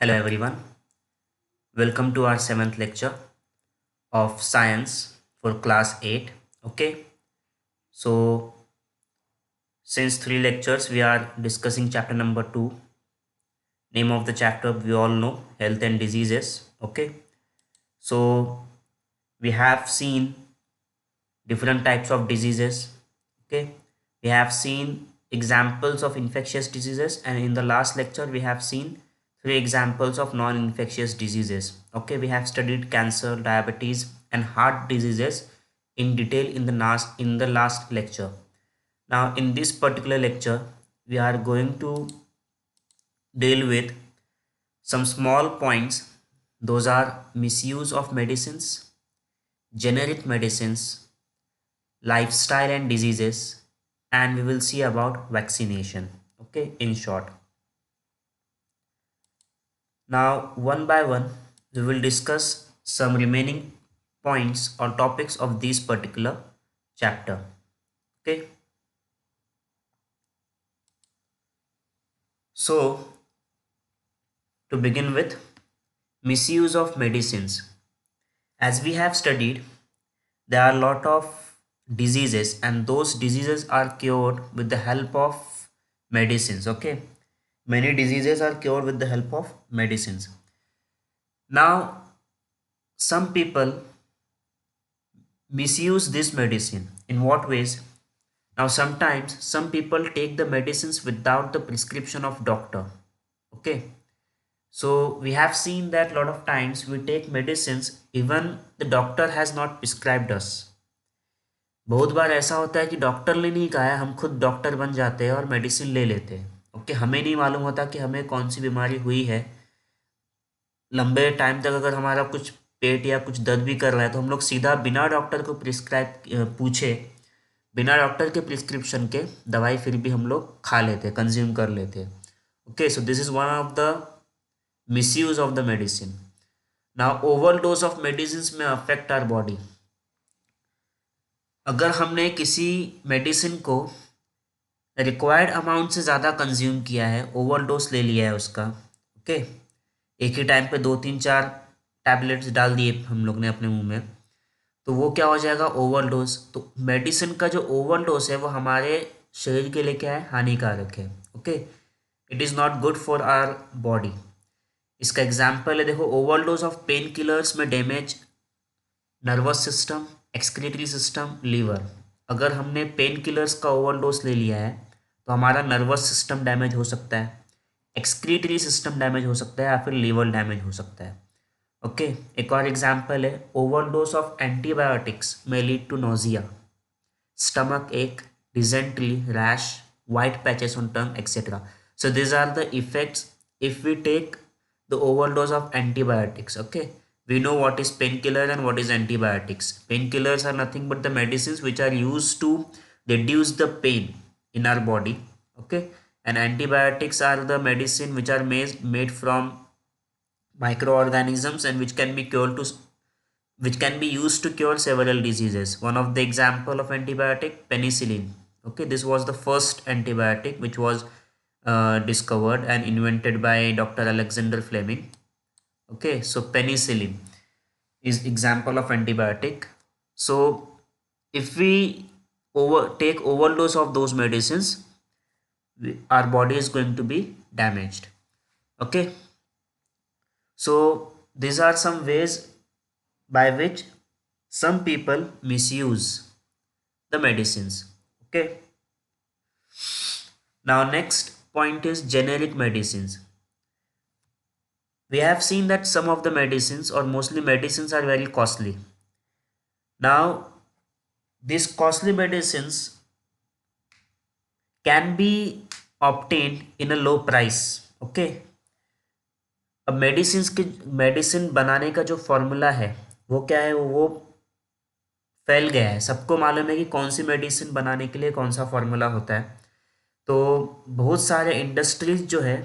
Hello everyone, welcome to our 7th lecture of science for class 8. Okay, so since 3 lectures we are discussing chapter number 2. Name of the chapter we all know, health and diseases. Okay, so we have seen different types of diseases. Okay, we have seen examples of infectious diseases, and in the last lecture we have seen 3 examples of non-infectious diseases. Okay, we have studied cancer, diabetes and heart diseases in detail in the last lecture. Now in this particular lecture we are going to deal with some small points. Those are misuse of medicines, generic medicines, lifestyle and diseases, and we will see about vaccination. Okay, in short. Now one by one we will discuss some remaining points or topics of this particular chapter. Okay, so to begin with, misuse of medicines. As we have studied, there are a lot of diseases, and those diseases are cured with the help of medicines. Okay, many diseases are cured with the help of medicines. Now some people misuse this medicine. In what ways? Now sometimes some people take the medicines without the prescription of doctor. Okay, so we have seen that a lot of times we take medicines even the doctor has not prescribed us. बहुत बार ऐसा होता है कि doctor ने नहीं कहा है, हम खुद डॉक्टर बन जाते हैं और मेडिसिन ले लेते हैं. ओके, हमें नहीं मालूम होता कि हमें कौन सी बीमारी हुई है. लंबे टाइम तक अगर हमारा कुछ पेट या कुछ दर्द भी कर रहा है तो हम लोग सीधा बिना डॉक्टर को प्रिस्क्राइब पूछे, बिना डॉक्टर के प्रिस्क्रिप्शन के दवाई फिर भी हम लोग खा लेते, कंज्यूम कर लेते. Okay, so this is one of the misuse of the medicine. Now overdose of medicine में अफेक्ट आवर बॉडी. अगर हमने किसी मेडिसिन को रिक्वायर्ड अमाउंट से ज़्यादा कंज्यूम किया है, ओवरडोज ले लिया है उसका, ओके, एक ही टाइम पे 2 3 4 टैबलेट्स डाल दिए हम लोग ने अपने मुंह में, तो वो क्या हो जाएगा, ओवरडोज. तो मेडिसिन का जो ओवरडोज है वो हमारे शरीर के लिए क्या है, हानिकारक है. Okay, it is not good for our body. इसका एग्जाम्पल है, देखो, ओवरडोज ऑफ पेन किलर्स में damage nervous system, excretory system, liver. अगर हमने पेन किलर्स का ओवरडोज ले लिया है तो हमारा नर्वस सिस्टम डैमेज हो सकता है, एक्सक्रीटरी सिस्टम डैमेज हो सकता है, या फिर लीवर डैमेज हो सकता है. ओके, एक और एग्जाम्पल है, ओवरडोज ऑफ एंटीबायोटिक्स में लीड टू नोजिया, स्टमक एक, dysentery, rash, white patches on tongue, etc. So these are the effects if we take the overdose of antibiotics. Okay, we know what is painkiller and what is antibiotics. Painkillers are nothing but the medicines which are used to reduce the pain in our body. Okay, and antibiotics are the medicine which are made from microorganisms and which can be used to cure several diseases. One of the example of antibiotic, penicillin. Okay, this was the first antibiotic which was discovered and invented by Dr. Alexander Fleming. Okay, so penicillin is example of antibiotic. So if we take overdose of those medicines, our body is going to be damaged. Okay, so these are some ways by which some people misuse the medicines. Okay, now next point is generic medicines. We have seen that some of the medicines or mostly medicines are very costly. Now these costly medicines can be obtained in a low price. Okay, अब medicine बनाने का जो formula है वो क्या है, वो फैल गया है. सबको मालूम है कि कौन सी मेडिसिन बनाने के लिए कौन सा फॉर्मूला होता है. तो बहुत सारे इंडस्ट्रीज जो है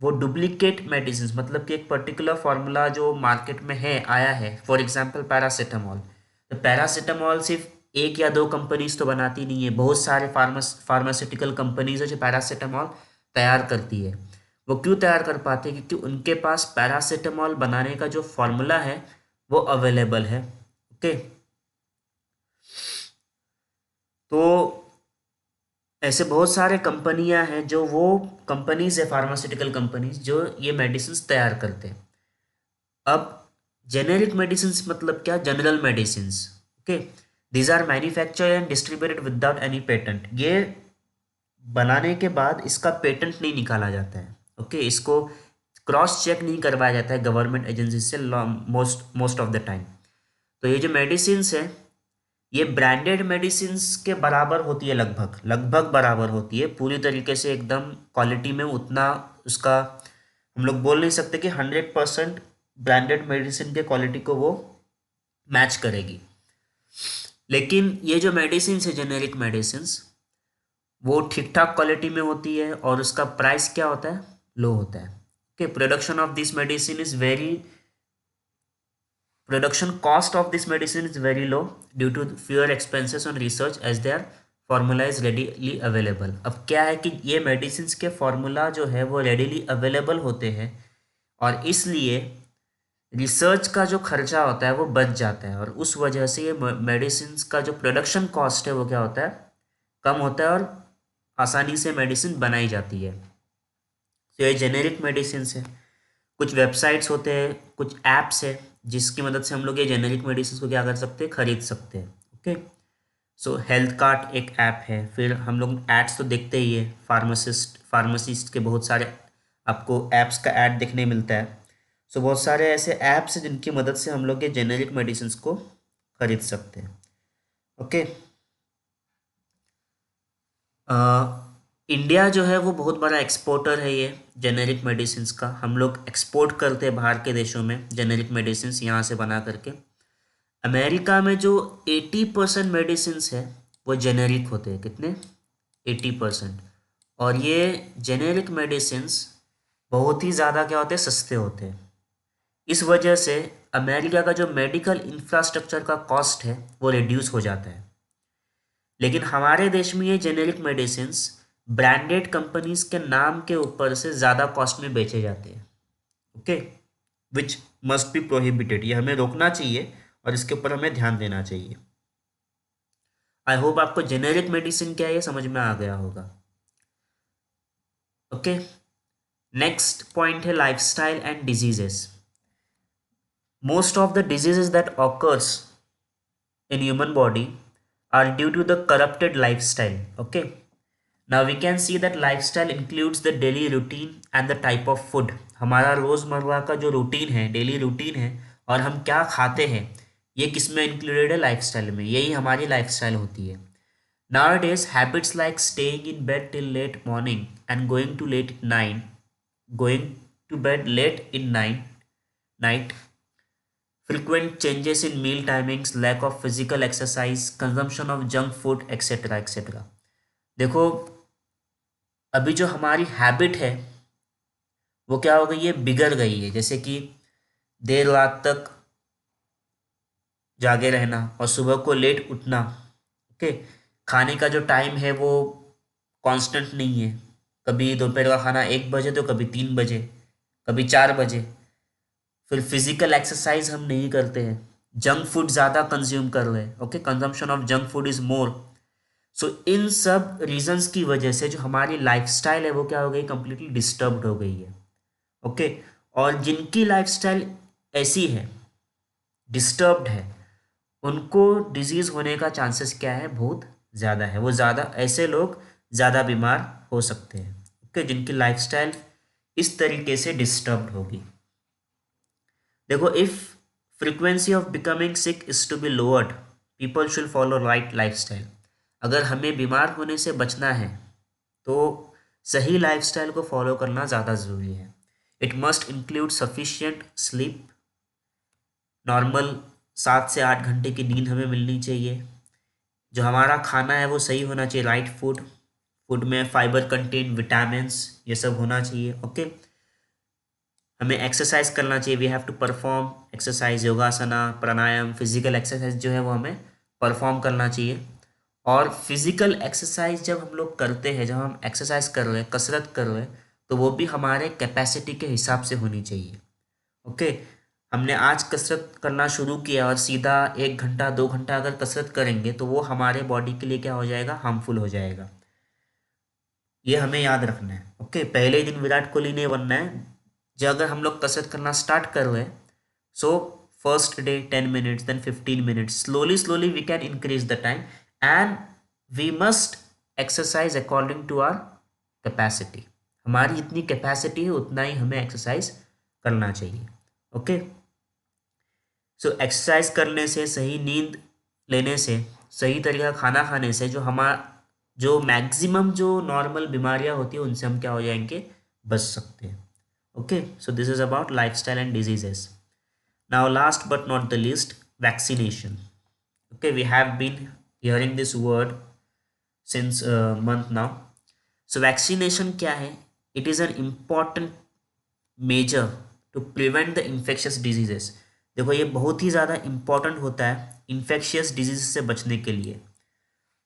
वो डुप्लीकेट मेडिसिन, मतलब कि एक पर्टिकुलर फार्मूला जो मार्केट में है, आया है, फॉर एग्जांपल पैरासीटामोल. तो पैरासीटामोल सिर्फ एक या दो कंपनीज तो बनाती नहीं है, बहुत सारे फार्मास्यूटिकल कंपनीज है जो पैरासीटामोल तैयार करती है. वो क्यों तैयार कर पाते हैं? क्योंकि उनके पास पैरासीटामोल बनाने का जो फॉर्मूला है वो अवेलेबल है। ओके, तो ऐसे बहुत सारे कंपनियां हैं, जो वो कंपनीज है, फार्मास्यूटिकल कंपनीज, जो ये मेडिसिन तैयार करते हैं। अब जेनेरिक मेडिसिन मतलब क्या? General medicine. Okay, these are manufactured and distributed without any patent. ये बनाने के बाद इसका पेटेंट नहीं निकाला जाता है। ओके, इसको क्रॉस चेक नहीं करवाया जाता है गवर्नमेंट एजेंसी से मोस्ट ऑफ द टाइम। तो ये जो मेडिसिन है, ये ब्रांडेड मेडिसिन के बराबर होती है, लगभग लगभग बराबर होती है, पूरी तरीके से एकदम क्वालिटी में उतना उसका हम लोग बोल नहीं सकते कि 100% ब्रांडेड मेडिसिन के क्वालिटी को वो मैच करेगी। लेकिन ये जो मेडिसिन है, जेनेरिक मेडिसिन, वो ठीक ठाक क्वालिटी में होती है और उसका प्राइस क्या होता है? लो होता है। Okay, production cost of this medicine is very low due to fewer expenses on research as their formula is readily available। अब क्या है कि ये मेडिसिन के फॉर्मूला जो है वो readily available होते हैं, और इसलिए रिसर्च का जो खर्चा होता है वो बच जाता है, और उस वजह से ये मेडिसिन का जो प्रोडक्शन कॉस्ट है वो क्या होता है? कम होता है, और आसानी से मेडिसिन बनाई जाती है। तो ये जेनेरिक मेडिसिन है। कुछ वेबसाइट्स होते हैं, कुछ ऐप्स है, जिसकी मदद से हम लोग ये जेनेरिक मेडिसिन को क्या कर सकते हैं? खरीद सकते हैं। ओके, सो हेल्थ कार्ट एक ऐप है। फिर हम लोग एड्स तो देखते ही है, फार्मासिस्ट के बहुत सारे आपको ऐप्स का ऐड देखने मिलता है। सो बहुत सारे ऐसे ऐप्स हैं जिनकी मदद से हम लोग ये जेनेरिक मेडिसिन को खरीद सकते हैं। ओके, इंडिया जो है वो बहुत बड़ा एक्सपोर्टर है ये जेनेरिक मेडिसिन का। हम लोग एक्सपोर्ट करते हैं बाहर के देशों में जेनेरिक मेडिसिन यहाँ से बना करके। अमेरिका में जो 80% मेडिसिन है वो जेनेरिक होते हैं। कितने? 80%। और ये जेनेरिक मेडिसिन बहुत ही ज़्यादा क्या होते हैं? सस्ते होते हैं। इस वजह से अमेरिका का जो मेडिकल इंफ्रास्ट्रक्चर का कॉस्ट है वो रिड्यूस हो जाता है। लेकिन हमारे देश में ये जेनेरिक मेडिसिन ब्रांडेड कंपनीज के नाम के ऊपर से ज़्यादा कॉस्ट में बेचे जाते हैं। Okay, which must be prohibited. ये हमें रोकना चाहिए और इसके ऊपर हमें ध्यान देना चाहिए। आई होप आपको जेनेरिक मेडिसिन क्या है ये समझ में आ गया होगा। ओके, नेक्स्ट पॉइंट है lifestyle and diseases. Most of the diseases that occurs in human body are due to the corrupted lifestyle। Okay, now we can see that lifestyle includes the daily routine and the type of food। हमारा रोजमर्रा का जो routine है, daily routine है, और हम क्या खाते हैं, ये किस में इंक्लूडेड है? लाइफस्टाइल में। यही हमारी लाइफस्टाइल होती है। Nowadays habits like staying in bed till late morning and going to bed late in night, frequent changes in meal timings, lack of physical exercise, consumption of junk food, etc etc। देखो, अभी जो हमारी habit है वो क्या हो गई है? बिगड़ गई है। जैसे कि देर रात तक जागे रहना और सुबह को लेट उठना। ओके, खाने का जो टाइम है वो कांस्टेंट नहीं है। कभी दोपहर का खाना 1 बजे तो कभी 3 बजे, कभी 4 बजे। फिर फिजिकल एक्सरसाइज हम नहीं करते हैं, जंक फूड ज़्यादा कंज्यूम कर रहे हैं। Okay, consumption of junk food is more. So इन सब रीजंस की वजह से जो हमारी लाइफस्टाइल है वो क्या हो गई? कंप्लीटली डिस्टर्ब्ड हो गई है। ओके, और जिनकी लाइफस्टाइल ऐसी है, डिस्टर्ब्ड है, उनको डिजीज़ होने का चांसेस क्या है? बहुत ज़्यादा है। वो ज़्यादा, ऐसे लोग ज़्यादा बीमार हो सकते हैं। ओके, जिनकी लाइफस्टाइल इस तरीके से डिस्टर्ब्ड होगी। देखो, if frequency of becoming sick is to be lowered, people should follow right lifestyle. अगर हमें बीमार होने से बचना है तो सही लाइफस्टाइल को फॉलो करना ज़्यादा ज़रूरी है। It must include sufficient sleep. Normal 7 से 8 घंटे की नींद हमें मिलनी चाहिए। जो हमारा खाना है वो सही होना चाहिए, राइट फूड में फाइबर कंटेंट, विटामिन्स, ये सब होना चाहिए। ओके, हमें एक्सरसाइज करना चाहिए। We have to perform exercise, yogasana, pranayama, physical exercise जो है वो हमें परफॉर्म करना चाहिए। और फिजिकल एक्सरसाइज जब हम लोग करते हैं, जब हम एक्सरसाइज कर रहे हैं, कसरत कर रहे हैं, तो वो भी हमारे कैपेसिटी के हिसाब से होनी चाहिए। ओके, हमने आज कसरत करना शुरू किया और सीधा 1 घंटा 2 घंटा अगर कसरत करेंगे तो वो हमारे बॉडी के लिए क्या हो जाएगा, हार्मफुल हो जाएगा। ये हमें याद रखना है। ओके, पहले ही दिन विराट कोहली नहीं बनना है। जो अगर हम लोग कसरत करना स्टार्ट कर रहे हैं, so first day 10 minutes, then 15 minutes, slowly slowly we can increase the time and we must exercise according to our capacity. हमारी जितनी कैपेसिटी है उतना ही हमें एक्सरसाइज करना चाहिए। ओके, सो एक्सरसाइज करने से, सही नींद लेने से, सही तरीका खाना खाने से जो मैक्सिमम जो नॉर्मल बीमारियां होती है उनसे हम क्या हो जाएंगे, बच सकते हैं। Okay, so this is about lifestyle and diseases. Now last but not the least, vaccination. Okay, we have been hearing this word since month now. So vaccination क्या है? It is an important measure to prevent the infectious diseases. देखो, ये बहुत ही ज़्यादा important होता है infectious disease से बचने के लिए।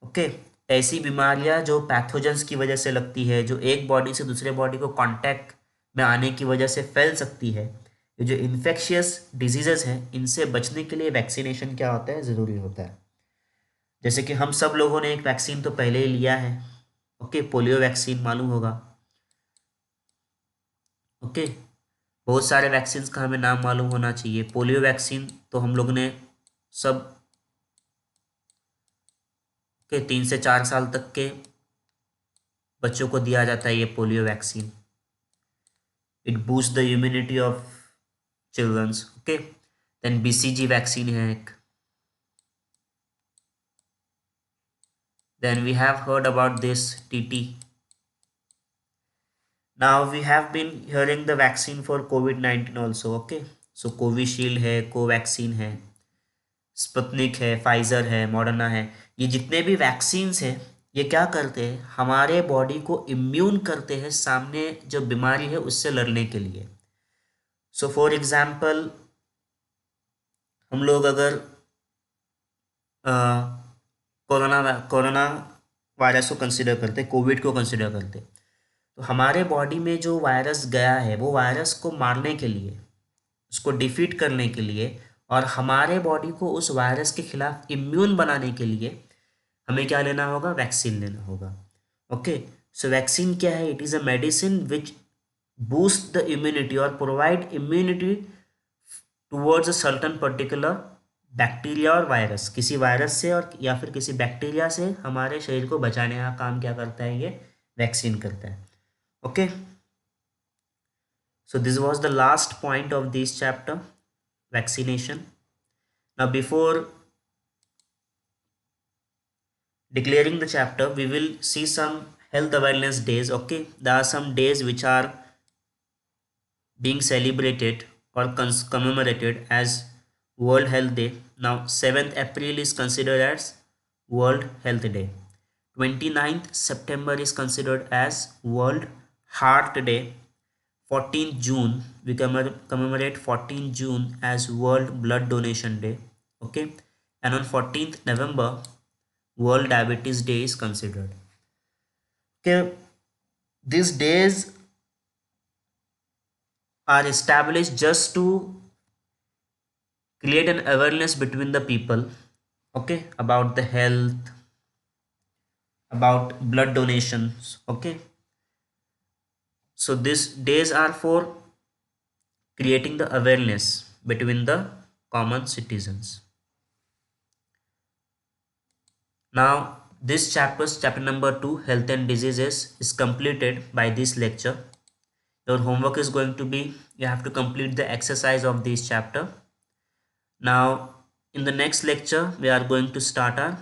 ओके, ऐसी बीमारियां जो पैथोजेंस की वजह से लगती है, जो एक बॉडी से दूसरे बॉडी को कांटेक्ट में आने की वजह से फैल सकती है, ये जो इन्फेक्शियस डिजीजेस हैं, इनसे बचने के लिए वैक्सीनेशन क्या होता है, ज़रूरी होता है। जैसे कि हम सब लोगों ने एक वैक्सीन तो पहले ही लिया है। ओके, पोलियो वैक्सीन मालूम होगा। ओके, बहुत सारे वैक्सीन का हमें नाम मालूम होना चाहिए। पोलियो वैक्सीन तो हम लोग ने सब के 3 से 4 साल तक के बच्चों को दिया जाता है ये polio vaccine. It boost the immunity of childrens. Okay, then BCG vaccine है एक। Then we have heard about this TT. Now we have been hearing the vaccine for कोविड-19 ऑल्सो। ओके, सो कोविशील्ड है, Covaxin है, Sputnik है, Pfizer है, Moderna है। ये जितने भी वैक्सीन्स हैं, ये क्या करते हैं, हमारे बॉडी को इम्यून करते हैं सामने जो बीमारी है उससे लड़ने के लिए। सो फॉर एग्जाम्पल, हम लोग अगर कोरोना कोरोना वायरस को कंसिडर करते, कोविड को कंसिडर करते, तो हमारे बॉडी में जो वायरस गया है वो वायरस को मारने के लिए, उसको डिफीट करने के लिए और हमारे बॉडी को उस वायरस के खिलाफ इम्यून बनाने के लिए हमें क्या लेना होगा, वैक्सीन लेना होगा। ओके, सो वैक्सीन क्या है? It is a medicine which boost the immunity और provide immunity towards a certain particular bacteria और वायरस। किसी वायरस से और या फिर किसी बैक्टीरिया से हमारे शरीर को बचाने का काम क्या करता है, ये वैक्सीन करता है। Okay, so this was the last point of this chapter, vaccination. Now before declaring the chapter, we will see some health awareness days. Okay, there are some days which are being celebrated or commemorated as World Health Day. Now 7th April is considered as World Health Day. 29th September is considered as World Heart Day. 14th June, we commemorate 14th June as World Blood Donation Day. Okay, and on 14th November, World Diabetes Day is considered. Okay, these days are established just to create an awareness between the people, okay, about the health, about blood donations. Okay, so these days are for creating the awareness between the common citizens. Now this chapter number 2, health and diseases, is completed by this lecture. Your homework is going to be, you have to complete the exercise of this chapter. Now in the next lecture we are going to start our